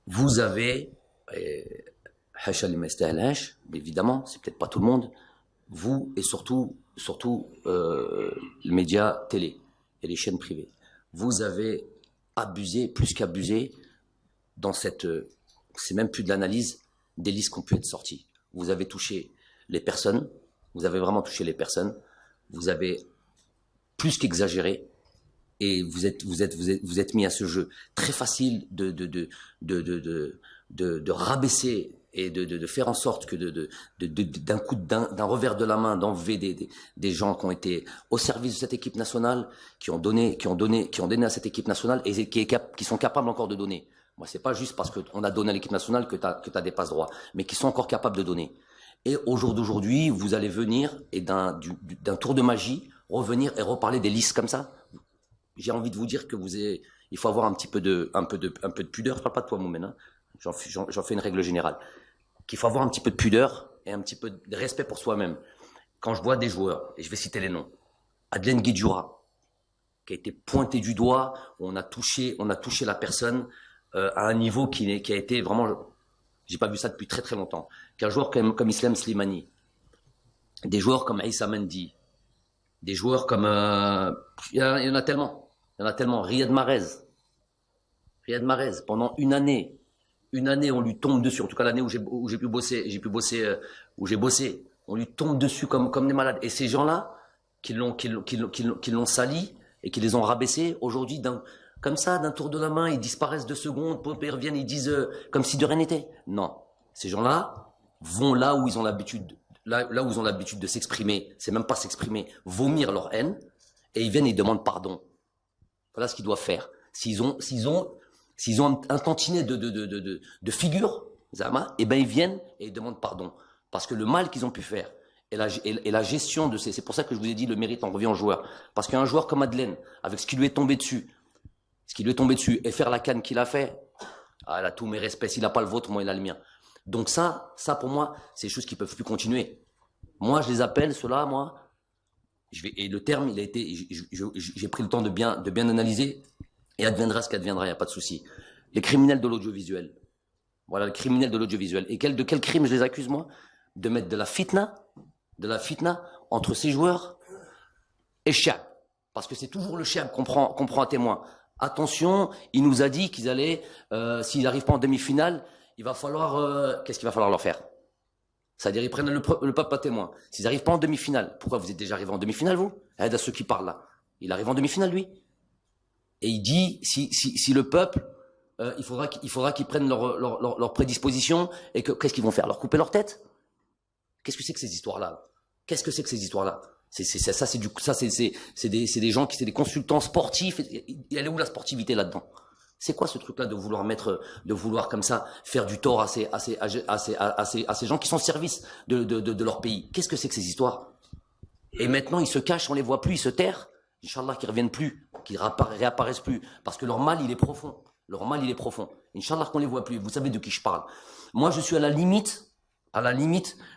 Vous avez, Hacha li ma yastahilhash, évidemment, c'est peut-être pas tout le monde, vous et surtout les médias télé et les chaînes privées, vous avez abusé, plus qu'abusé, dans cette, c'est même plus de l'analyse des listes qui ont pu être sorties. Vous avez touché les personnes, vous avez vraiment touché les personnes, vous avez plus qu'exagéré et vous êtes mis à ce jeu très facile de rabaisser et de faire en sorte que d'un revers de la main d'enlever des gens qui ont été au service de cette équipe nationale, qui ont donné à cette équipe nationale et qui sont capables encore de donner. Moi, c'est pas juste parce qu'on a donné à l'équipe nationale que t'as des passe droits, mais qui sont encore capables de donner. Et au jour d'aujourd'hui, vous allez venir et d'un tour de magie revenir et reparler des listes comme ça. J'ai envie de vous dire que il faut avoir un peu de pudeur. Je parle pas de toi, Moumen, hein. J'en fais une règle générale. Qu'il faut avoir un petit peu de pudeur et un petit peu de respect pour soi-même. Quand je vois des joueurs, et je vais citer les noms, Adlen Guidjoura, qui a été pointé du doigt, où on a touché la personne à un niveau qui a été vraiment, j'ai pas vu ça depuis très très longtemps. Qu'un joueur comme Islam Slimani, des joueurs comme Aïssa Mendy, des joueurs comme, il y en a tellement, Riyad Mahrez, pendant une année, on lui tombe dessus. En tout cas, l'année où j'ai bossé, on lui tombe dessus comme des malades. Et ces gens-là, qui l'ont sali et qui les ont rabaissés, aujourd'hui, comme ça, d'un tour de la main, ils disparaissent 2 secondes, ils reviennent, ils disent comme si de rien n'était. Non. Ces gens-là vont là où ils ont l'habitude, là où ils ont l'habitude de s'exprimer. C'est même pas s'exprimer, vomir leur haine. Et ils viennent et ils demandent pardon. Voilà ce qu'ils doivent faire. S'ils ont un tantinet de figure, Zama, eh ben ils viennent et ils demandent pardon. Parce que le mal qu'ils ont pu faire et la gestion de c'est pour ça que je vous ai dit le mérite en revient au joueur. Parce qu'un joueur comme Madeleine, avec ce qui lui est tombé dessus, et faire la canne qu'il a fait, ah, elle a tous mes respects. S'il n'a pas le vôtre, moi il a le mien. Donc ça pour moi, c'est des choses qui peuvent plus continuer. Moi, je les appelle, ceux-là, moi, et le terme, il a été, j'ai pris le temps de bien analyser, et adviendra ce qu'adviendra, il n'y a pas de souci. Les criminels de l'audiovisuel. Voilà, les criminels de l'audiovisuel. Et de quel crime je les accuse, moi? De mettre de la fitna entre ces joueurs et Chiab. Parce que c'est toujours le Chiab qu'on prend à témoin. Attention, il nous a dit qu'ils allaient, s'ils n'arrivent pas en demi-finale, il va falloir, qu'est-ce qu'il va falloir leur faire? C'est-à-dire, ils prennent le peuple à témoin. S'ils n'arrivent pas en demi-finale, pourquoi vous êtes déjà arrivé en demi-finale, vous? Aide à ceux qui parlent là. Il arrive en demi-finale, lui. Et il dit, si le peuple, il faudra qu'ils prennent leur prédisposition, et qu'est-ce qu'ils vont faire? Leur couper leur tête? Qu'est-ce que c'est que ces histoires-là? Qu'est-ce que c'est que ces histoires-là? C'est des gens c'est des consultants sportifs. Elle est où la sportivité là-dedans? C'est quoi ce truc-là de vouloir comme ça faire du tort à ces gens qui sont au service de leur pays? Qu'est-ce que c'est que ces histoires? Et maintenant, ils se cachent, on les voit plus, ils se terrent. Inch'Allah, qu'ils reviennent plus, qu'ils réapparaissent plus. Parce que leur mal, il est profond. Inch'Allah, qu'on les voit plus. Vous savez de qui je parle. Moi, je suis à la limite,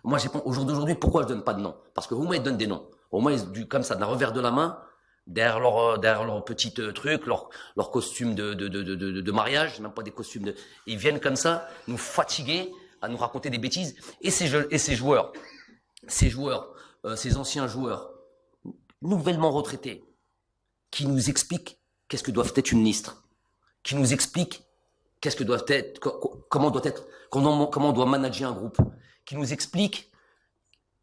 moi, au jour d'aujourd'hui, pourquoi je donne pas de nom? Parce que au moins, ils donnent des noms. Au moins, comme ça, d'un revers de la main, derrière leur petit truc, leur costume de mariage, même pas des costumes ils viennent comme ça, nous fatiguer, à nous raconter des bêtises. Et ces joueurs, ces anciens joueurs, nouvellement retraités, qui nous expliquent qu'est-ce que doit être une ministre, qui nous expliquent qu'est-ce que doit être, comment on doit manager un groupe, qui nous expliquent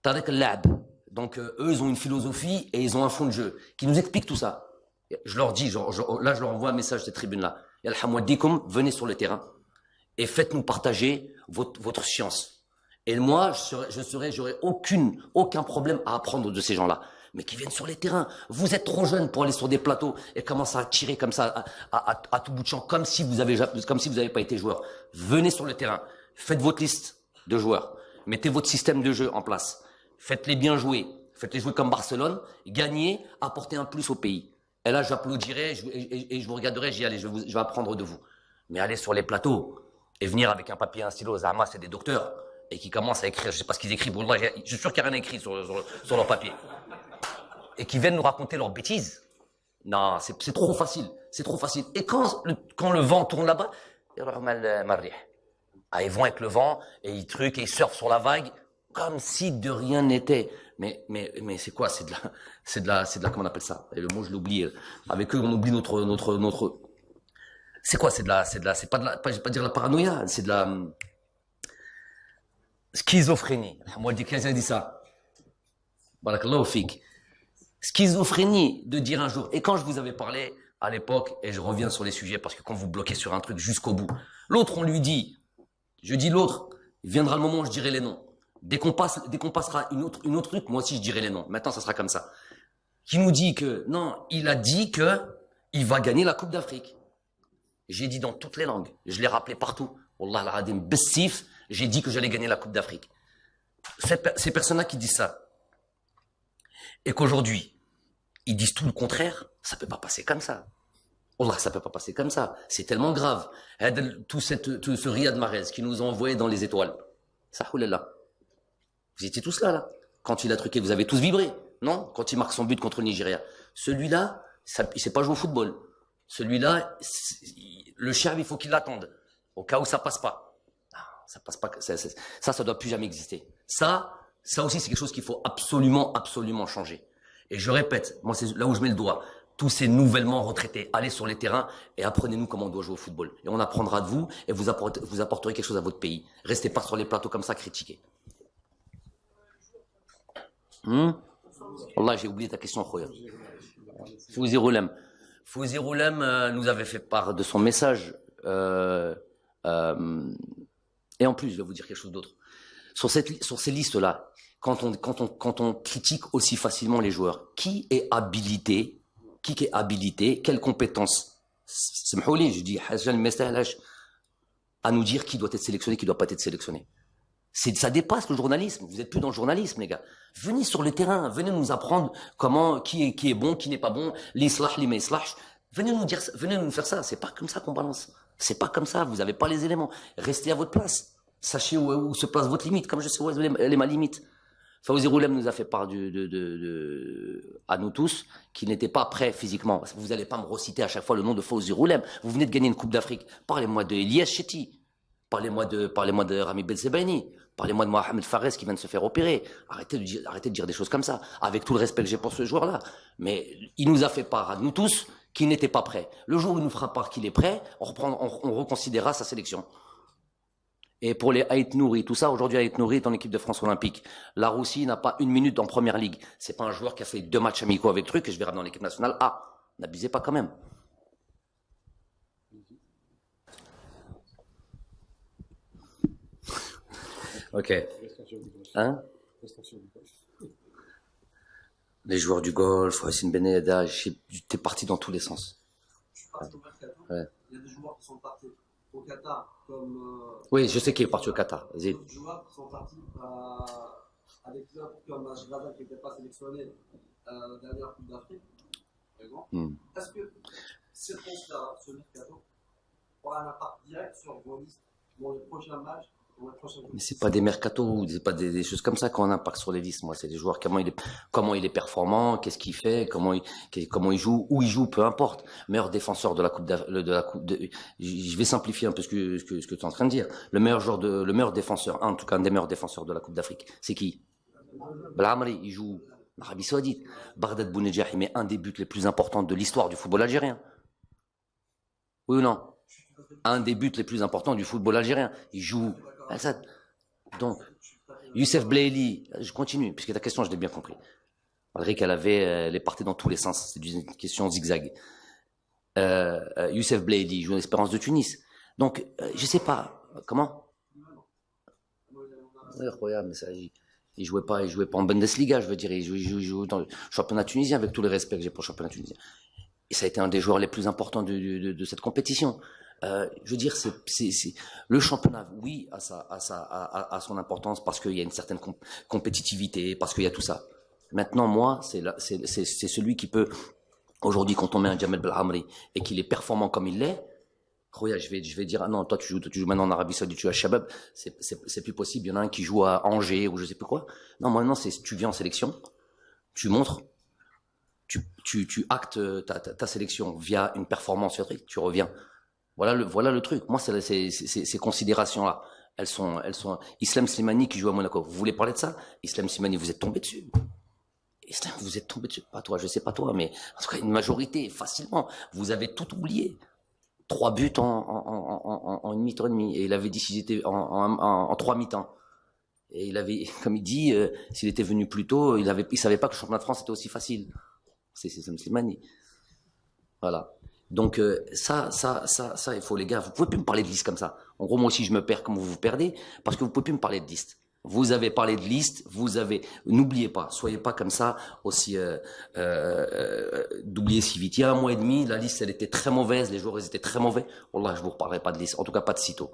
Tarek Lab. Donc eux, ils ont une philosophie et ils ont un fond de jeu, qui nous expliquent tout ça. Je leur dis, là, je leur envoie un message cette tribune-là. Yalhamouadikum, venez sur le terrain et faites-nous partager votre science. Et moi, j'aurais aucun problème à apprendre de ces gens-là. Mais qui viennent sur les terrains. Vous êtes trop jeunes pour aller sur des plateaux et commencer à tirer comme ça à tout bout de champ, comme si vous avez pas été joueur. Venez sur le terrain. Faites votre liste de joueurs. Mettez votre système de jeu en place. Faites-les bien jouer. Faites-les jouer comme Barcelone. Gagnez, apportez un plus au pays. Et là, j'applaudirai et je vous regarderai, j'y allais, je vais apprendre de vous. Mais aller sur les plateaux et venir avec un papier et un stylo, Zahma, c'est des docteurs. Et qui commencent à écrire, je sais pas ce qu'ils écrivent, je suis sûr qu'il n'y a rien écrit sur leur papier. Et qui viennent nous raconter leurs bêtises. Non, c'est trop facile. Et quand le vent tourne là-bas, Ils vont avec le vent et ils truquent et ils surfent sur la vague comme si de rien n'était. Mais c'est quoi? Comment on appelle ça? Et le mot, je l'oublie. Avec eux, on oublie notre. C'est quoi? C'est pas je vais pas dire la paranoïa, c'est de la schizophrénie. Moi, quelqu'un dit ça. Barakallahu fik. Schizophrénie de dire un jour. Et quand je vous avais parlé à l'époque, et je reviens sur les sujets parce que quand vous bloquez sur un truc jusqu'au bout, l'autre, on lui dit, je dis l'autre, il viendra le moment où je dirai les noms. Dès qu'on passera une autre truc, moi aussi je dirai les noms. Maintenant, ça sera comme ça. Qui nous dit que, non, il a dit que il va gagner la Coupe d'Afrique. J'ai dit dans toutes les langues. Je l'ai rappelé partout. Wallah al-Adim, Bessif, j'ai dit que j'allais gagner la Coupe d'Afrique. Ces personnes-là qui disent ça, et qu'aujourd'hui, ils disent tout le contraire, ça peut pas passer comme ça. Wallah, ça peut pas passer comme ça. C'est tellement grave. Tout ce Riyad Mahrez qui nous a envoyé dans les étoiles. Ça, oulala. Vous étiez tous là. Quand il a truqué, vous avez tous vibré, non? Quand il marque son but contre le Nigeria. Celui-là, il sait pas jouer au football. Celui-là, le chien, il faut qu'il l'attende. Au cas où ça passe pas. Ça passe pas. Ça doit plus jamais exister. Ça aussi, c'est quelque chose qu'il faut absolument changer. Et je répète, moi, c'est là où je mets le doigt. Tous ces nouvellement retraités, allez sur les terrains et apprenez-nous comment on doit jouer au football. Et on apprendra de vous et vous apporterez quelque chose à votre pays. Restez pas sur les plateaux comme ça, critiquez. Wallah, j'ai oublié ta question, Khoya. Fouzi Roulem. Fouzi Roulem nous avait fait part de son message. Et en plus, je vais vous dire quelque chose d'autre. Sur ces listes-là, quand on critique aussi facilement les joueurs, qui est habilité, quelles compétences, je dis, à nous dire qui doit être sélectionné, qui ne doit pas être sélectionné. Ça dépasse le journalisme. Vous n'êtes plus dans le journalisme, les gars. Venez sur le terrain. Venez nous apprendre qui est bon, qui n'est pas bon. L'islah, l'imeslah. Venez nous faire ça. C'est pas comme ça qu'on balance. C'est pas comme ça. Vous n'avez pas les éléments. Restez à votre place. Sachez où se place votre limite. Comme je sais où elle est ma limite. Fawzi Roulem nous a fait part à nous tous, qui n'était pas prêt physiquement. Vous n'allez pas me reciter à chaque fois le nom de Fawzi Roulem. Vous venez de gagner une Coupe d'Afrique. Parlez-moi de Elias Chetty. Parlez-moi de Rami Belsebaini. Parlez-moi de Mohamed Fares qui vient de se faire opérer. Arrêtez de dire des choses comme ça. Avec tout le respect que j'ai pour ce joueur-là. Mais il nous a fait part à nous tous qu'il n'était pas prêt. Le jour où il nous fera part qu'il est prêt, on reconsidérera sa sélection. Et pour les Ait Nouri, tout ça, aujourd'hui Ait Nouri est en équipe de France olympique. La Russie n'a pas une minute en première ligue. C'est pas un joueur qui a fait 2 matchs amicaux avec truc et je vais ramener en équipe nationale. N'abusez pas quand même. Ok. Hein? Les joueurs du golf, Hassine Ben Yedda, t'es parti dans tous les sens. Ouais. Il y a des joueurs qui sont partis au Qatar, comme. Oui, je sais qu'il est parti au Qatar. Il y a des joueurs qui sont partis à des clubs comme Ashgaza qui n'était pas sélectionné à la dernière Coupe d'Afrique. Est-ce que ces transferts, ce mercato, aura un impact direct sur vos listes dans les prochains matchs? Mais c'est pas des mercatos, c'est pas des choses comme ça qu'on impacte sur les listes. Moi, c'est des joueurs comment il est performant, qu'est-ce qu'il fait, comment il joue, où il joue, peu importe. Meilleur défenseur de la coupe je vais simplifier un peu ce que tu es en train de dire. Le meilleur défenseur, en tout cas un des meilleurs défenseurs de la Coupe d'Afrique, c'est qui? Belhamri, il joue en Arabie Saoudite. Bardad Bounedjah, il met un des buts les plus importants de l'histoire du football algérien. Oui ou non? Un des buts les plus importants du football algérien. Il joue. Donc, Youssef Blaili, je continue, puisque ta question, je l'ai bien compris. Malgré elle est partie dans tous les sens, c'est une question zigzag. Youssef Blaili joue l'Espérance de Tunis. Donc, je sais pas, comment? Oui, incroyable, mais ça, il jouait pas en Bundesliga, je veux dire, il joue dans le championnat tunisien, avec tout le respect que j'ai pour le championnat tunisien. Et ça a été un des joueurs les plus importants de cette compétition. Je veux dire, le championnat, oui, a son importance parce qu'il y a une certaine compétitivité, parce qu'il y a tout ça. Maintenant, moi, c'est celui qui peut, aujourd'hui, quand on met un Jamel Belhamri et qu'il est performant comme il l'est, je vais dire, ah non, toi, tu joues maintenant en Arabie Saoudite, tu joues à Shabab, c'est plus possible. Il y en a un qui joue à Angers ou je sais plus quoi. Non, maintenant, tu viens en sélection, tu montres, tu actes ta sélection via une performance, tu reviens. Voilà le truc. Moi, ces considérations-là, elles sont, Islam Slimani qui joue à Monaco. Vous voulez parler de ça? Islam Slimani, vous êtes tombé dessus. Islam, vous êtes tombé dessus. Pas toi, je sais pas toi, mais en tout cas, une majorité, facilement. Vous avez tout oublié. 3 buts en une mi-temps et demi. Et il avait dit s'ils étaient en 3 mi-temps. Et il avait, comme il dit, s'il était venu plus tôt, il savait pas que le championnat de France était aussi facile. C'est Slimani. Voilà. Donc ça, il faut les gars, vous pouvez plus me parler de liste comme ça. En gros, moi aussi je me perds comme vous vous perdez, parce que vous pouvez plus me parler de liste. Vous avez parlé de liste, n'oubliez pas, soyez pas comme ça aussi d'oublier si vite. Il y a 1 mois et demi, la liste elle était très mauvaise, les joueurs ils étaient très mauvais. Wallah, je vous reparlerai pas de liste, en tout cas pas de sitôt.